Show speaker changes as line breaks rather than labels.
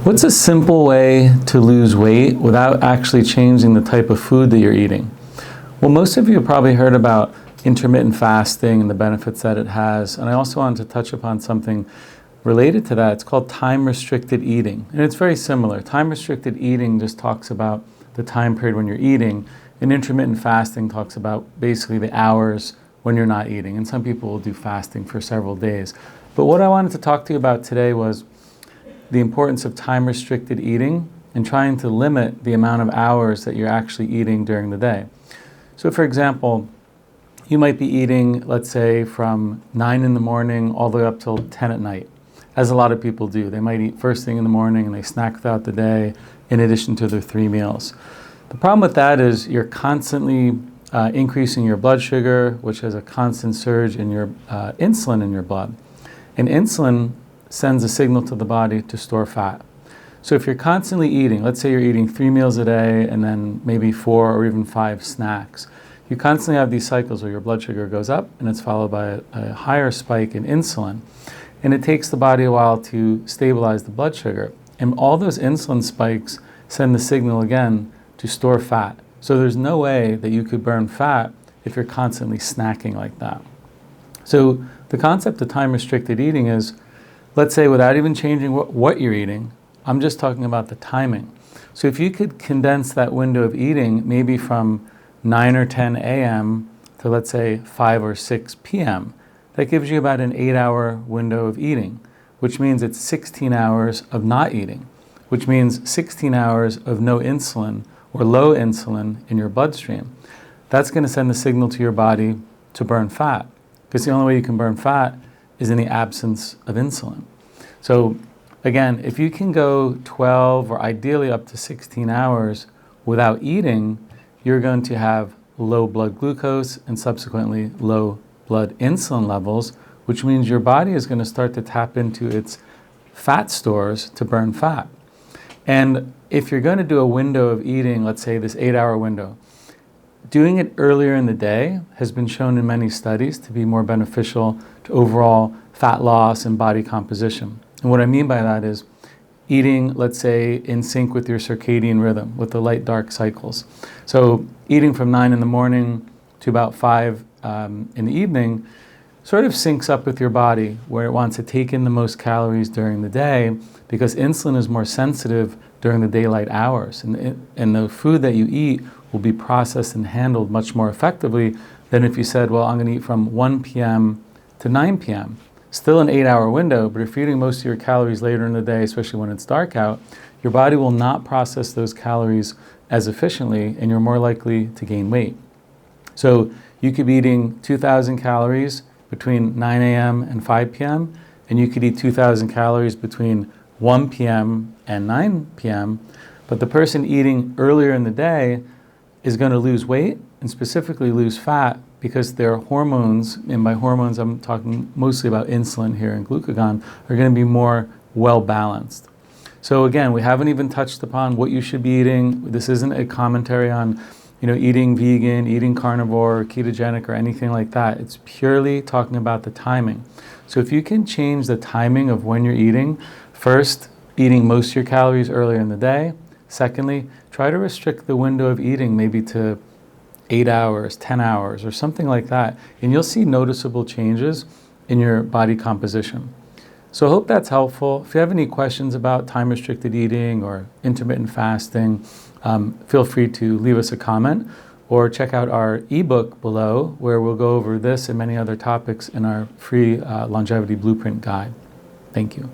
What's a simple way to lose weight without actually changing the type of food that you're eating? Well, most of you have probably heard about intermittent fasting and the benefits that it has. And I also wanted to touch upon something related to that. It's called time-restricted eating. And it's very similar. Time-restricted eating just talks about the time period when you're eating. And intermittent fasting talks about basically the hours when you're not eating. And some people will do fasting for several days. But what I wanted to talk to you about today was the importance of time-restricted eating and trying to limit the amount of hours that you're actually eating during the day. So for example, you might be eating, let's say, from 9 in the morning all the way up till 10 at night, as a lot of people do. They might eat first thing in the morning and they snack throughout the day in addition to their 3 meals. The problem with that is you're constantly increasing your blood sugar, which has a constant surge in your insulin in your blood. And insulin sends a signal to the body to store fat. So if you're constantly eating, let's say you're eating 3 meals a day and then maybe 4 or even 5 snacks, you constantly have these cycles where your blood sugar goes up and it's followed by a higher spike in insulin. And it takes the body a while to stabilize the blood sugar. And all those insulin spikes send the signal again to store fat. So there's no way that you could burn fat if you're constantly snacking like that. So the concept of time-restricted eating is, let's say without even changing what you're eating, I'm just talking about the timing. So if you could condense that window of eating maybe from 9 or 10 a.m. to, let's say, 5 or 6 p.m., that gives you about an 8-hour window of eating, which means it's 16 hours of not eating, which means 16 hours of no insulin or low insulin in your bloodstream. That's going to send a signal to your body to burn fat, because the only way you can burn fat is in the absence of insulin. So again, if you can go 12 or ideally up to 16 hours without eating, you're going to have low blood glucose and subsequently low blood insulin levels, which means your body is going to start to tap into its fat stores to burn fat. And if you're going to do a window of eating, let's say this 8-hour window, doing it earlier in the day has been shown in many studies to be more beneficial to overall fat loss and body composition. And what I mean by that is eating, let's say, in sync with your circadian rhythm, with the light-dark cycles. So eating from 9 in the morning to about 5 in the evening sort of syncs up with your body, where it wants to take in the most calories during the day, because insulin is more sensitive during the daylight hours. And the food that you eat will be processed and handled much more effectively than if you said, well, I'm going to eat from 1 p.m. to 9 p.m. Still an 8-hour window, but if you're eating most of your calories later in the day, especially when it's dark out, your body will not process those calories as efficiently, and you're more likely to gain weight. So you could be eating 2,000 calories between 9 a.m. and 5 p.m., and you could eat 2,000 calories between 1 p.m. and 9 p.m., but the person eating earlier in the day is going to lose weight and specifically lose fat because their hormones, and by hormones I'm talking mostly about insulin here and glucagon, are going to be more well balanced. So again, we haven't even touched upon what you should be eating. This isn't a commentary on eating vegan, eating carnivore, ketogenic, or anything like that. It's purely talking about the timing. So if you can change the timing of when you're eating, first, eating most of your calories earlier in the day. Secondly, try to restrict the window of eating maybe to 8 hours, 10 hours, or something like that. And you'll see noticeable changes in your body composition. So I hope that's helpful. If you have any questions about time-restricted eating or intermittent fasting, feel free to leave us a comment or check out our eBook below, where we'll go over this and many other topics in our free longevity blueprint guide. Thank you.